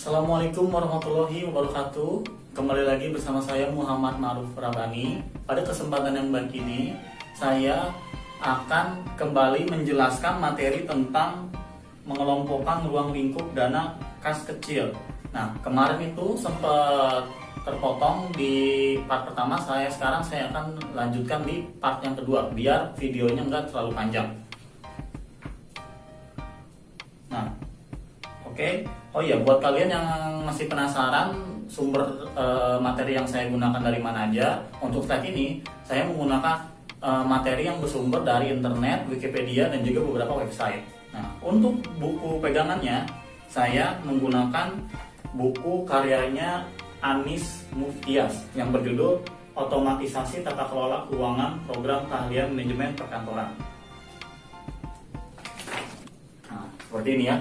Assalamualaikum warahmatullahi wabarakatuh. Kembali lagi bersama saya Muhammad Ma'ruf Rabbani. Pada kesempatan yang baik ini, saya akan kembali menjelaskan materi tentang mengelompokkan ruang lingkup dana kas kecil. Nah, kemarin itu sempat terpotong di part pertama. Sekarang saya akan lanjutkan di part yang kedua, biar videonya nggak terlalu panjang. Nah, oke. Oh iya, buat kalian yang masih penasaran sumber materi yang saya gunakan dari mana aja, untuk slide ini saya menggunakan materi yang bersumber dari internet, Wikipedia, dan juga beberapa website. Nah, untuk buku pegangannya saya menggunakan buku karyanya Anis Muftias yang berjudul Otomatisasi Tata Kelola Keuangan Program Keahlian Manajemen Perkantoran. Nah, seperti ini ya.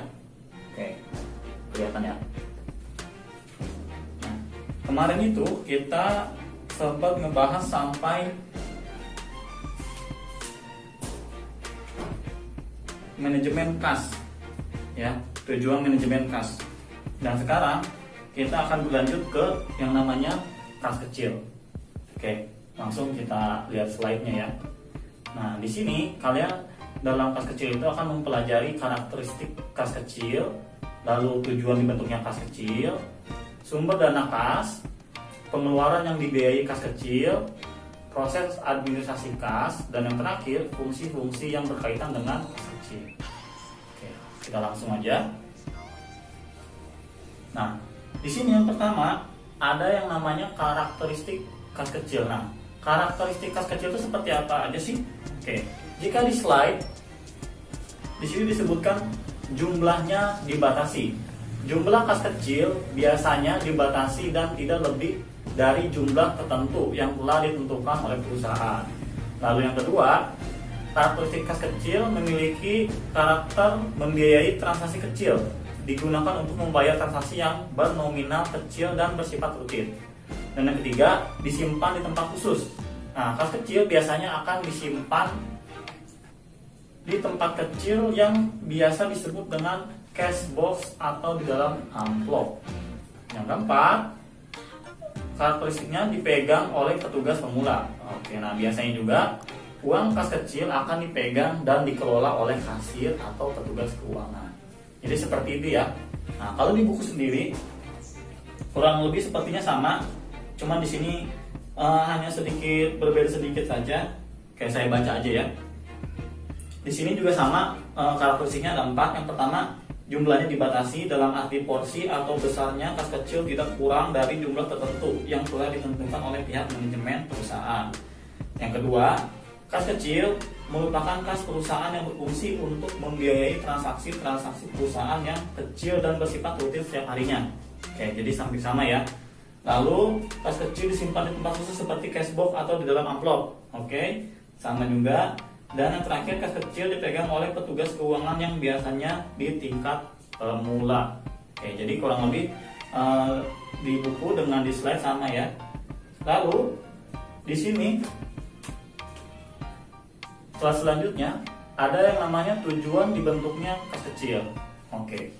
Oke, kelihatan ya. Nah, kemarin itu kita sempat ngebahas sampai manajemen kas, ya, tujuan manajemen kas. Dan sekarang kita akan berlanjut ke yang namanya kas kecil. Oke, langsung kita lihat slide-nya ya. Nah, di sini kalian dalam kas kecil itu akan mempelajari karakteristik kas kecil, lalu tujuan dibentuknya kas kecil, sumber dana kas, pengeluaran yang dibiayai kas kecil, proses administrasi kas, dan yang terakhir fungsi-fungsi yang berkaitan dengan kas kecil. Oke, kita langsung aja. Nah, di sini yang pertama ada yang namanya karakteristik kas kecil. Nah, karakteristik kas kecil itu seperti apa aja sih? Oke, jika di slide di sini disebutkan jumlahnya dibatasi. Jumlah kas kecil biasanya dibatasi dan tidak lebih dari jumlah tertentu yang telah ditentukan oleh perusahaan. Lalu yang kedua, karakteristik kas kecil memiliki karakter membiayai transaksi kecil, digunakan untuk membayar transaksi yang bernominal kecil dan bersifat rutin. Dan yang ketiga, disimpan di tempat khusus. Nah, kas kecil biasanya akan disimpan di tempat kecil yang biasa disebut dengan cash box atau di dalam amplop. Yang keempat, karakteristiknya dipegang oleh petugas pemula. Oke, nah biasanya juga uang kas kecil akan dipegang dan dikelola oleh kasir atau petugas keuangan. Jadi seperti itu ya. Nah, kalau di buku sendiri kurang lebih sepertinya sama, cuman di sini hanya sedikit berbeda sedikit saja. Kayak saya baca aja ya. Di sini juga sama, karakteristiknya ada 4. Yang pertama, jumlahnya dibatasi dalam arti porsi atau besarnya kas kecil tidak kurang dari jumlah tertentu yang telah ditentukan oleh pihak manajemen perusahaan. Yang kedua, kas kecil merupakan kas perusahaan yang berfungsi untuk membiayai transaksi-transaksi perusahaan yang kecil dan bersifat rutin setiap harinya. Oke, jadi samping sama ya. Lalu, kas kecil disimpan di tempat khusus seperti cash box atau di dalam amplop. Oke, sama juga. Dan yang terakhir, kas kecil dipegang oleh petugas keuangan yang biasanya di tingkat pemula. Oke, jadi kurang lebih di buku dengan di slide sama ya. Lalu di sini selanjutnya ada yang namanya tujuan dibentuknya kas kecil. Oke,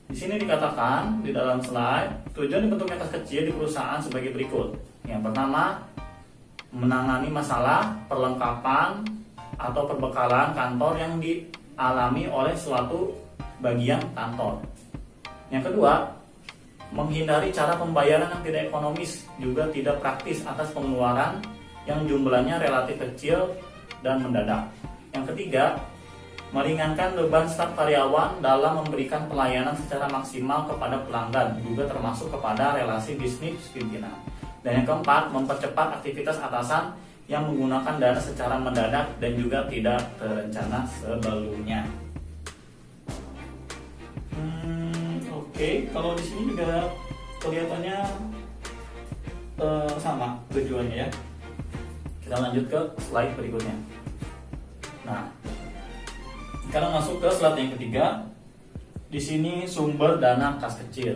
di sini dikatakan di dalam slide tujuan dibentuknya kas kecil di perusahaan sebagai berikut. Yang pertama, menangani masalah perlengkapan atau perbekalan kantor yang dialami oleh suatu bagian kantor. Yang kedua, menghindari cara pembayaran yang tidak ekonomis juga tidak praktis atas pengeluaran yang jumlahnya relatif kecil dan mendadak. Yang ketiga, meringankan beban staf karyawan dalam memberikan pelayanan secara maksimal kepada pelanggan, juga termasuk kepada relasi bisnis pimpinan. Dan yang keempat, mempercepat aktivitas atasan yang menggunakan dana secara mendadak dan juga tidak terencana sebelumnya. Oke, kalau di sini juga kelihatannya sama tujuannya ya. Kita lanjut ke slide berikutnya. Nah, sekarang masuk ke slide yang ketiga. Di sini sumber dana kas kecil.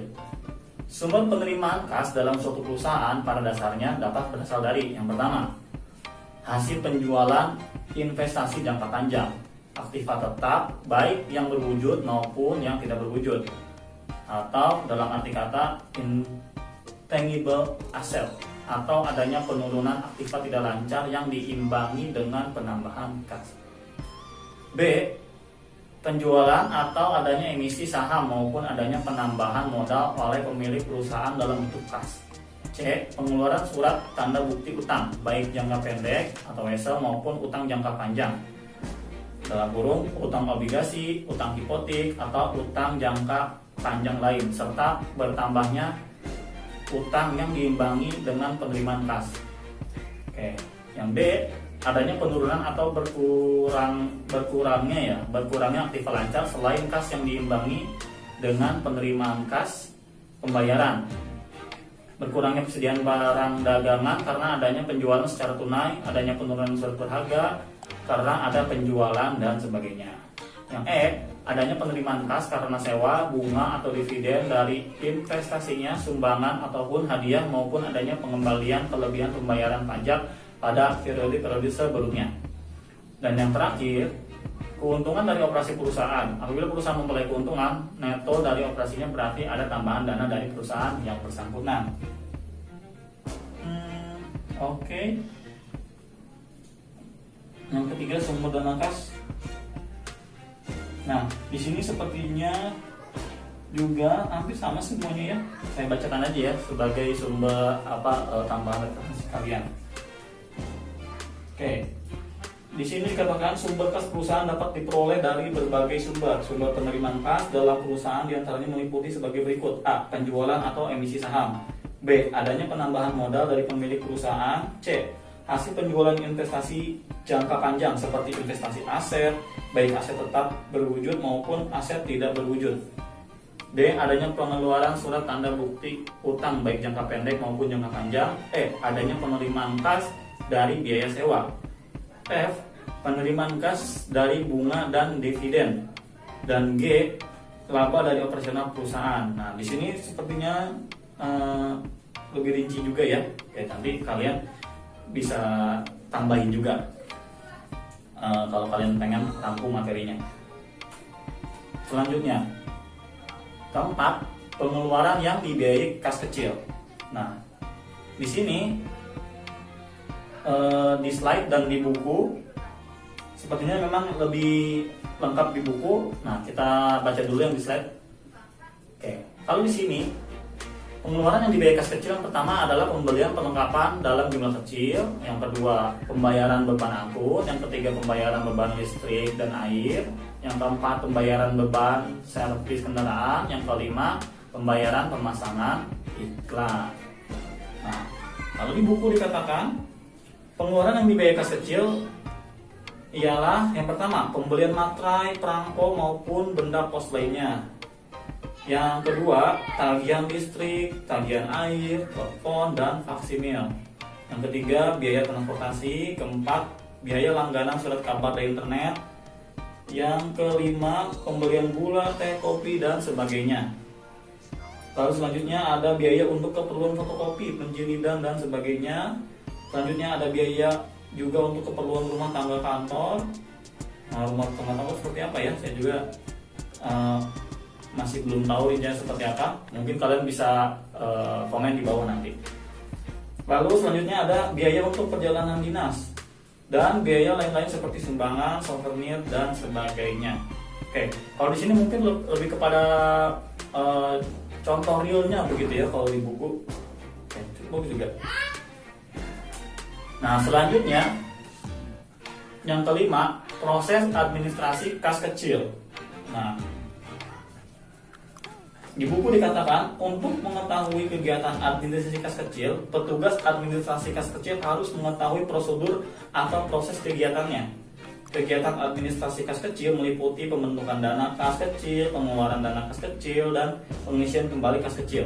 Sumber penerimaan kas dalam suatu perusahaan pada dasarnya dapat berasal dari yang pertama, hasil penjualan investasi jangka panjang, aktiva tetap baik yang berwujud maupun yang tidak berwujud, atau dalam arti kata intangible asset, atau adanya penurunan aktiva tidak lancar yang diimbangi dengan penambahan kas. B. Penjualan atau adanya emisi saham maupun adanya penambahan modal oleh pemilik perusahaan dalam bentuk kas. C. Pengeluaran surat tanda bukti utang, baik jangka pendek atau wesel maupun utang jangka panjang, dalam kurung utang obligasi, utang hipotek, atau utang jangka panjang lain, serta bertambahnya utang yang diimbangi dengan penerimaan kas. Oke, yang D, adanya penurunan atau berkurangnya aktiva lancar selain kas yang diimbangi dengan penerimaan kas pembayaran. Berkurangnya persediaan barang dagangan karena adanya penjualan secara tunai, adanya penurunan surat berharga karena ada penjualan dan sebagainya. Yang E, adanya penerimaan kas karena sewa, bunga atau dividen dari investasinya, sumbangan ataupun hadiah, maupun adanya pengembalian kelebihan pembayaran pajak pada periode-periode sebelumnya. Dan yang terakhir, keuntungan dari operasi perusahaan. Apabila perusahaan memperoleh keuntungan, neto dari operasinya berarti ada tambahan dana dari perusahaan yang bersangkutan. Oke. Yang ketiga, sumber dana kas. Nah, di sini sepertinya juga hampir sama semuanya ya. Saya bacakan aja ya sebagai sumber tambahan referensi kalian. Oke. Di sini dikatakan sumber kas perusahaan dapat diperoleh dari berbagai sumber. Sumber penerimaan kas dalam perusahaan diantaranya meliputi sebagai berikut: A. Penjualan atau emisi saham. B. Adanya penambahan modal dari pemilik perusahaan. C. Hasil penjualan investasi jangka panjang seperti investasi aset, baik aset tetap berwujud maupun aset tidak berwujud. D. Adanya pengeluaran surat tanda bukti utang baik jangka pendek maupun jangka panjang. E. Adanya penerimaan kas dari biaya sewa. F. Penerimaan kas dari bunga dan dividen. Dan G. Laba dari operasional perusahaan. Nah, di sini sepertinya lebih rinci juga ya. Oke, nanti kalian bisa tambahin juga kalau kalian pengen rampung materinya. Selanjutnya, keempat, pengeluaran yang dibiayai kas kecil. Nah, di sini di slide dan di buku sepertinya memang lebih lengkap di buku. Nah, kita baca dulu yang di slide. Oke, kalau di sini pengeluaran yang dibiayai kas kecil yang pertama adalah pembelian perlengkapan dalam jumlah kecil, yang kedua pembayaran beban angkut, yang ketiga pembayaran beban listrik dan air, yang keempat pembayaran beban servis kendaraan, yang kelima pembayaran pemasangan iklan. Nah, kalau di buku dikatakan pengeluaran yang dibiayai kas kecil ialah yang pertama pembelian materai, perangko maupun benda pos lainnya. Yang kedua, tagihan listrik, tagihan air, telepon, dan faksimil. Yang ketiga, biaya transportasi. Keempat, biaya langganan surat kabar dan internet. Yang kelima, pembelian gula, teh, kopi, dan sebagainya. Lalu selanjutnya ada biaya untuk keperluan fotokopi, penjilidan, dan sebagainya. Selanjutnya ada biaya juga untuk keperluan rumah tangga kantor. Nah, rumah tangga kantor seperti apa ya? Saya juga masih belum tahu rinciannya seperti apa. Mungkin kalian bisa komen di bawah nanti. Lalu selanjutnya ada biaya untuk perjalanan dinas dan biaya lain-lain seperti sumbangan, souvenir, dan sebagainya. Oke, kalau di sini mungkin lebih kepada contoh realnya begitu ya kalau di buku. Oke, cukup juga. Nah, selanjutnya yang kelima, proses administrasi kas kecil. Nah, di buku dikatakan untuk mengetahui kegiatan administrasi kas kecil, petugas administrasi kas kecil harus mengetahui prosedur atau proses kegiatannya. Kegiatan administrasi kas kecil meliputi pembentukan dana kas kecil, pengeluaran dana kas kecil, dan pengisian kembali kas kecil.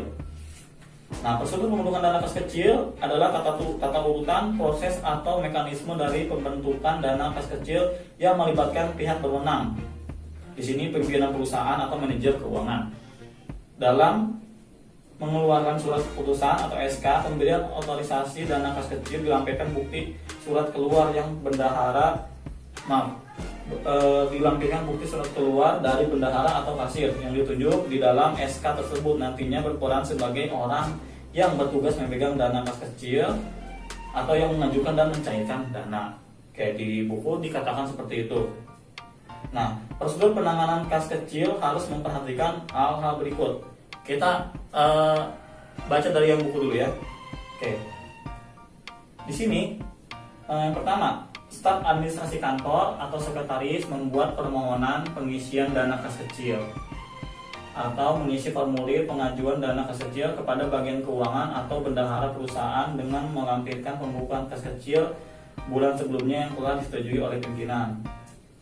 Nah, prosedur pembentukan dana kas kecil adalah tata urutan, proses atau mekanisme dari pembentukan dana kas kecil yang melibatkan pihak berwenang. Di sini pimpinan perusahaan atau manajer keuangan. Dalam mengeluarkan surat keputusan atau SK pemberian otorisasi dana kas kecil dilampirkan bukti surat keluar yang dilampirkan bukti surat keluar dari bendahara atau kasir yang ditunjuk di dalam SK tersebut nantinya berperan sebagai orang yang bertugas memegang dana kas kecil atau yang mengajukan dan mencairkan dana. Oke, di buku dikatakan seperti itu. Nah, prosedur penanganan kas kecil harus memperhatikan hal-hal berikut. Kita baca dari yang buku dulu ya. Oke. Di sini yang pertama, staf administrasi kantor atau sekretaris membuat permohonan pengisian dana kas kecil atau mengisi formulir pengajuan dana kas kecil kepada bagian keuangan atau bendahara perusahaan dengan melampirkan pembukaan kas kecil bulan sebelumnya yang telah disetujui oleh pimpinan.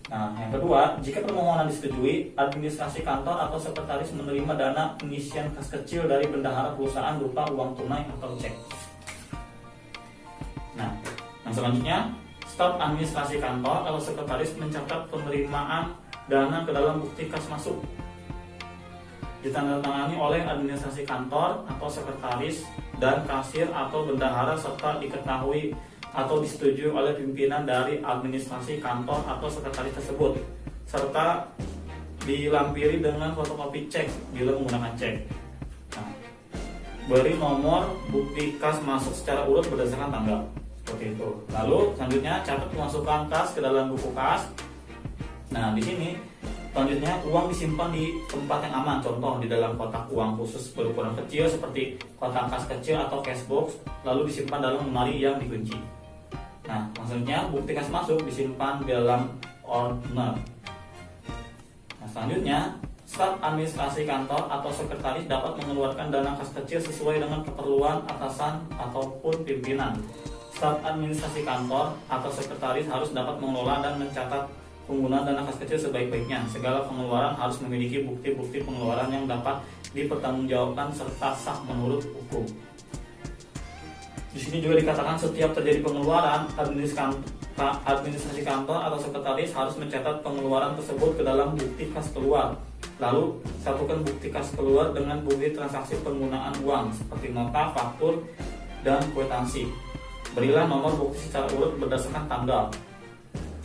Nah, yang kedua, jika permohonan disetujui, administrasi kantor atau sekretaris menerima dana pengisian kas kecil dari bendahara perusahaan berupa uang tunai atau cek. Nah, yang selanjutnya, staf administrasi kantor atau sekretaris mencatat penerimaan dana ke dalam bukti kas masuk. Ditandatangani oleh administrasi kantor atau sekretaris dan kasir atau bendahara serta diketahui atau disetujui oleh pimpinan dari administrasi kantor atau sekretaris tersebut, serta dilampiri dengan fotokopi cek bila menggunakan cek. Nah, beri nomor bukti kas masuk secara urut berdasarkan tanggal, seperti itu. Lalu selanjutnya catat pemasukan kas ke dalam buku kas. Nah, di sini selanjutnya uang disimpan di tempat yang aman, contoh di dalam kotak uang khusus berukuran kecil seperti kotak kas kecil atau cash box, lalu disimpan dalam lemari yang dikunci. Nah, maksudnya bukti kas masuk disimpan di dalam ordner. Nah, selanjutnya, staf administrasi kantor atau sekretaris dapat mengeluarkan dana kas kecil sesuai dengan keperluan atasan ataupun pimpinan. Staf administrasi kantor atau sekretaris harus dapat mengelola dan mencatat penggunaan dana kas kecil sebaik-baiknya. Segala pengeluaran harus memiliki bukti-bukti pengeluaran yang dapat dipertanggungjawabkan serta sah menurut hukum. Di sini juga dikatakan setiap terjadi pengeluaran, administrasi kantor atau sekretaris harus mencatat pengeluaran tersebut ke dalam bukti kas keluar. Lalu satukan bukti kas keluar dengan bukti transaksi penggunaan uang seperti nota, faktur, dan kwitansi. Berilah nomor bukti secara urut berdasarkan tanggal.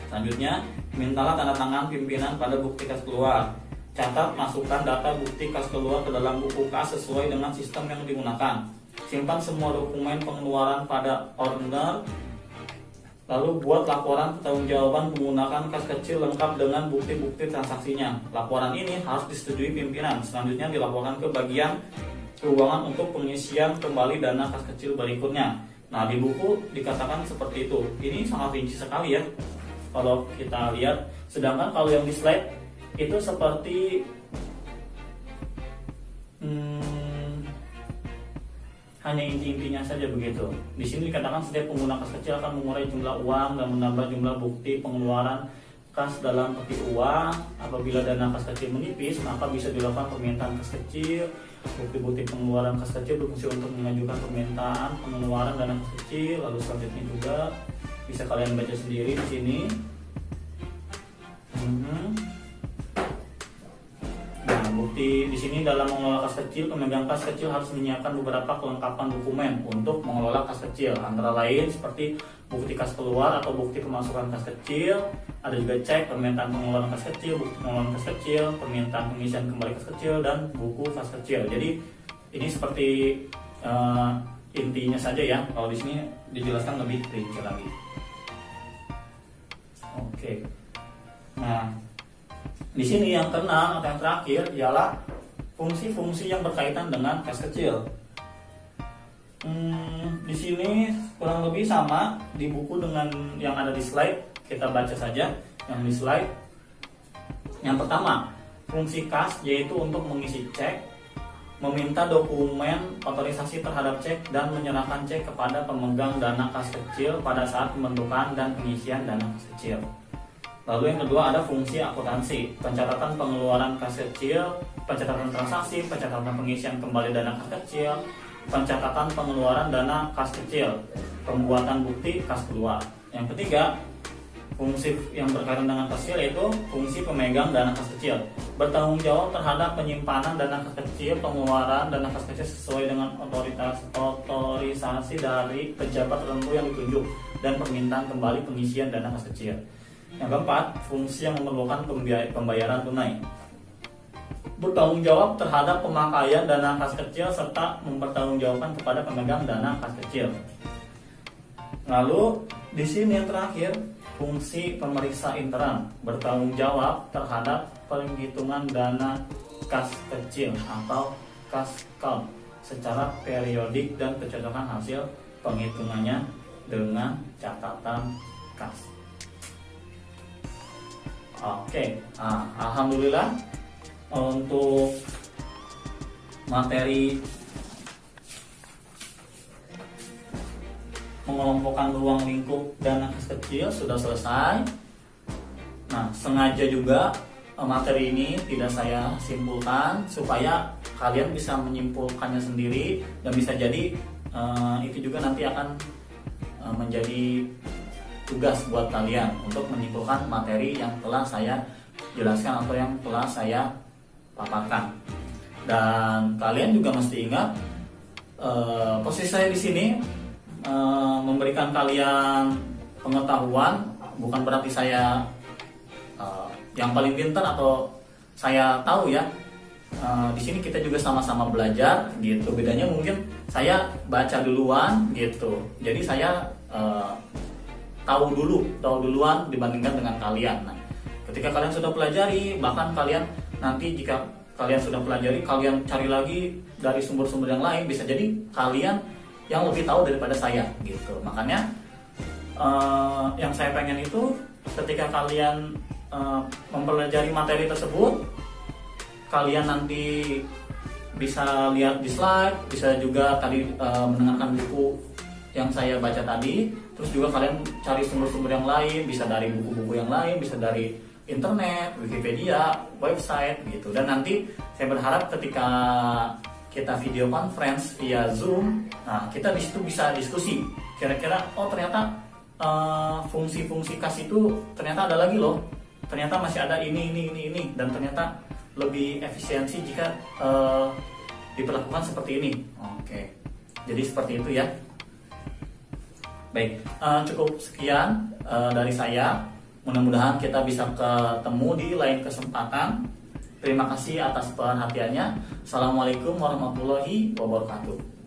Selanjutnya, mintalah tanda tangan pimpinan pada bukti kas keluar. Catat masukkan data bukti kas keluar ke dalam buku kas sesuai dengan sistem yang digunakan. Simpan semua dokumen pengeluaran pada ordner. Lalu buat laporan pertanggungjawaban menggunakan kas kecil lengkap dengan bukti-bukti transaksinya. Laporan ini harus disetujui pimpinan. Selanjutnya dilaporkan ke bagian keuangan untuk pengisian kembali dana kas kecil berikutnya. Nah, di buku dikatakan seperti itu. Ini sangat rinci sekali ya kalau kita lihat. Sedangkan kalau yang di slide itu seperti hanya inti-intinya saja begitu. Di sini dikatakan setiap pengguna kas kecil akan mengurai jumlah uang dan menambah jumlah bukti pengeluaran kas dalam peti uang. Apabila dana kas kecil menipis, maka bisa dilakukan permintaan kas kecil. Bukti-bukti pengeluaran kas kecil berfungsi untuk mengajukan permintaan pengeluaran dana kas kecil. Lalu selanjutnya juga bisa kalian baca sendiri di sini. Nah, bukti di sini dalam mengelola kas kecil, pemegang kas kecil harus menyiapkan beberapa kelengkapan dokumen untuk mengelola kas kecil, antara lain seperti bukti kas keluar atau bukti pemasukan kas kecil, ada juga cek permintaan pengeluaran kas kecil, bukti pengeluaran kas kecil, permintaan pengisian kembali kas kecil, dan buku kas kecil. Jadi ini seperti intinya saja ya. Kalau di sini dijelaskan lebih rinci lagi. Oke. Nah, di sini yang keenam atau yang terakhir ialah fungsi-fungsi yang berkaitan dengan kas kecil. Di sini kurang lebih sama di buku dengan yang ada di slide. Kita baca saja yang di slide. Yang pertama, fungsi kas yaitu untuk mengisi cek, meminta dokumen otorisasi terhadap cek, dan menyerahkan cek kepada pemegang dana kas kecil pada saat pembentukan dan pengisian dana kas kecil. Lalu yang kedua ada fungsi akuntansi, pencatatan pengeluaran kas kecil, pencatatan transaksi, pencatatan pengisian kembali dana kas kecil, pencatatan pengeluaran dana kas kecil, pembuatan bukti kas keluar. Yang ketiga, fungsi yang berkaitan dengan kas kecil yaitu fungsi pemegang dana kas kecil, bertanggung jawab terhadap penyimpanan dana kas kecil, pengeluaran dana kas kecil sesuai dengan otorisasi dari pejabat tertentu yang ditunjuk, dan permintaan kembali pengisian dana kas kecil. Yang keempat, fungsi yang memerlukan pembayaran tunai. Bertanggung jawab terhadap pemakaian dana kas kecil serta mempertanggungjawabkan kepada pemegang dana kas kecil. Lalu di sini yang terakhir, fungsi pemeriksa internal, bertanggung jawab terhadap penghitungan dana kas kecil atau kas count secara periodik dan kecocokan hasil penghitungannya dengan catatan kas. Oke, alhamdulillah untuk materi mengelompokkan ruang lingkup dana kas kecil sudah selesai. Nah, sengaja juga materi ini tidak saya simpulkan supaya kalian bisa menyimpulkannya sendiri, dan bisa jadi itu juga nanti akan menjadi tugas buat kalian untuk menyimpulkan materi yang telah saya jelaskan atau yang telah saya paparkan. Dan kalian juga mesti ingat posisi saya di sini memberikan kalian pengetahuan, bukan berarti saya yang paling pintar atau saya tahu ya. Di sini kita juga sama-sama belajar gitu. Bedanya mungkin saya baca duluan gitu. Jadi saya tahu duluan dibandingkan dengan kalian. Nah, ketika kalian sudah pelajari, bahkan kalian nanti jika kalian sudah pelajari, kalian cari lagi dari sumber-sumber yang lain, bisa jadi kalian yang lebih tahu daripada saya gitu. Makanya yang saya pengen itu ketika kalian mempelajari materi tersebut, kalian nanti bisa lihat di slide, bisa juga tadi mendengarkan buku yang saya baca tadi, terus juga kalian cari sumber-sumber yang lain, bisa dari buku-buku yang lain, bisa dari internet, Wikipedia, website gitu. Dan nanti saya berharap ketika kita video conference via Zoom, nah kita di situ bisa diskusi. Kira-kira ternyata fungsi-fungsi kas itu ternyata ada lagi loh. Ternyata masih ada ini dan ternyata lebih efisiensi jika diperlakukan seperti ini. Oke. Jadi seperti itu ya. Baik, cukup sekian dari saya. Mudah-mudahan kita bisa ketemu di lain kesempatan. Terima kasih atas perhatiannya. Assalamualaikum warahmatullahi wabarakatuh.